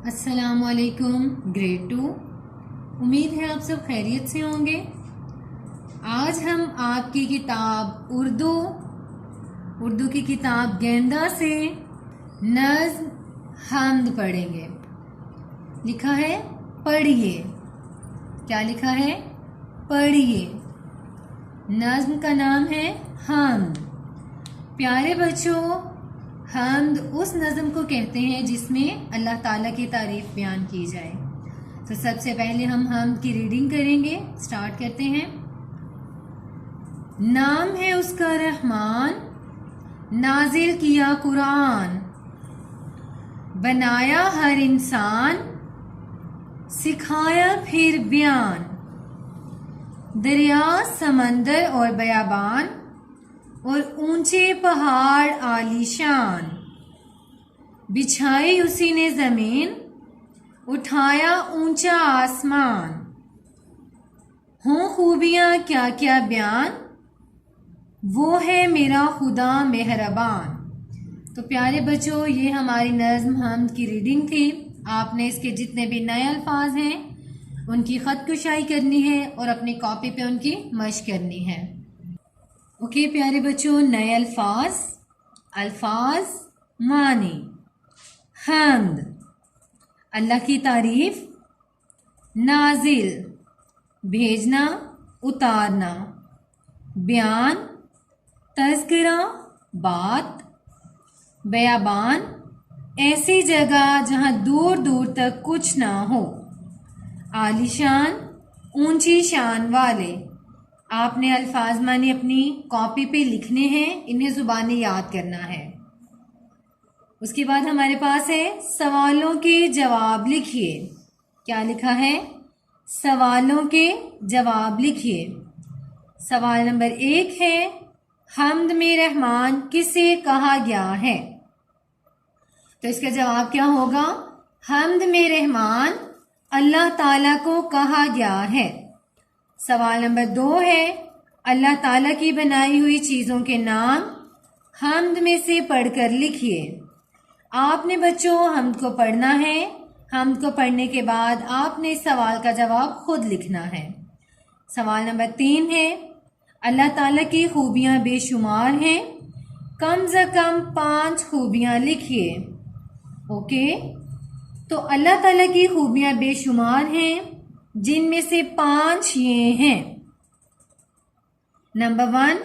السلام علیکم گریڈ 2. امید ہے آپ سب خیریت سے ہوں گے. آج ہم آپ کی کتاب اردو کی کتاب گیندا سے نظم حمد پڑھیں گے. لکھا ہے پڑھیے. کیا لکھا ہے؟ پڑھیے. نظم کا نام ہے حمد. پیارے بچوں، حمد اس نظم کو کہتے ہیں جس میں اللہ تعالیٰ کی تعریف بیان کی جائے. تو سب سے پہلے ہم حمد کی ریڈنگ کریں گے. سٹارٹ کرتے ہیں. نام ہے اس کا رحمان، نازل کیا قرآن، بنایا ہر انسان، سکھایا پھر بیان. دریا، سمندر اور بیابان اور اونچے پہاڑ عالی شان، بچھائی اسی نے زمین، اٹھایا اونچا آسمان. ہوں خوبیاں کیا کیا بیان، وہ ہے میرا خدا مہربان. تو پیارے بچوں، یہ ہماری نظم حمد کی ریڈنگ تھی. آپ نے اس کے جتنے بھی نئے الفاظ ہیں ان کی خط کشائی کرنی ہے اور اپنی کاپی پہ ان کی مشق کرنی ہے. اوکے پیارے بچوں، نئے الفاظ معنی. حمد اللہ کی تعریف، نازل بھیجنا اتارنا، بیان تذکرہ بات، بیابان ایسی جگہ جہاں دور دور تک کچھ نہ ہو، عالیشان اونچی شان والے. آپ نے الفاظ معنی اپنی کاپی پہ لکھنے ہیں، انہیں زبانی یاد کرنا ہے. اس کے بعد ہمارے پاس ہے سوالوں کے جواب لکھیے. کیا لکھا ہے؟ سوالوں کے جواب لکھیے. سوال نمبر 1 ہے، حمد میں رحمان کسے کہا گیا ہے؟ تو اس کا جواب کیا ہوگا؟ حمد میں رحمان اللہ تعالیٰ کو کہا گیا ہے. سوال نمبر 2 ہے، اللہ تعالیٰ کی بنائی ہوئی چیزوں کے نام حمد میں سے پڑھ کر لکھیے. آپ نے بچوں حمد کو پڑھنا ہے. حمد کو پڑھنے کے بعد آپ نے اس سوال کا جواب خود لکھنا ہے. سوال نمبر 3 ہے، اللہ تعالیٰ کی خوبیاں بے شمار ہیں، کم از کم 5 خوبیاں لکھیے. اوکے، تو اللہ تعالیٰ کی خوبیاں بے شمار ہیں، جن میں سے 5 یہ ہیں. نمبر 1،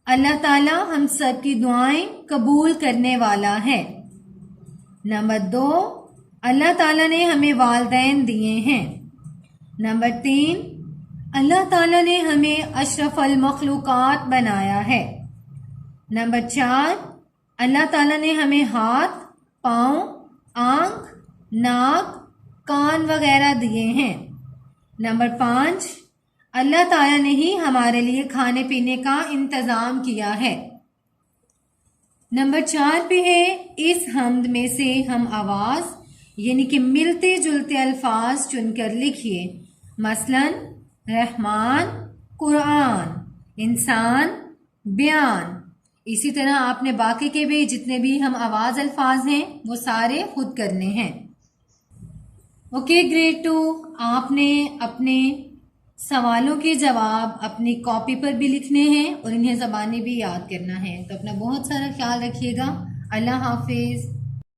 اللہ تعالیٰ ہم سب کی دعائیں قبول کرنے والا ہے. نمبر 2، اللہ تعالیٰ نے ہمیں والدین دیے ہیں. نمبر 3، اللہ تعالیٰ نے ہمیں اشرف المخلوقات بنایا ہے. نمبر 4، اللہ تعالیٰ نے ہمیں ہاتھ، پاؤں، آنکھ، ناک، کان وغیرہ دیے ہیں. نمبر 5، اللہ تعالیٰ نے ہی ہمارے لیے کھانے پینے کا انتظام کیا ہے. نمبر 4 پہ ہے، اس حمد میں سے ہم آواز یعنی کہ ملتے جلتے الفاظ چن کر لکھیے. مثلا رحمان، قرآن، انسان، بیان. اسی طرح آپ نے باقی کے بھی جتنے بھی ہم آواز الفاظ ہیں وہ سارے خود کرنے ہیں. اوکے گریڈ 2، آپ نے اپنے سوالوں کے جواب اپنی کاپی پر بھی لکھنے ہیں اور انہیں زبانی بھی یاد کرنا ہے. تو اپنا بہت سارا خیال رکھیے گا. اللہ حافظ.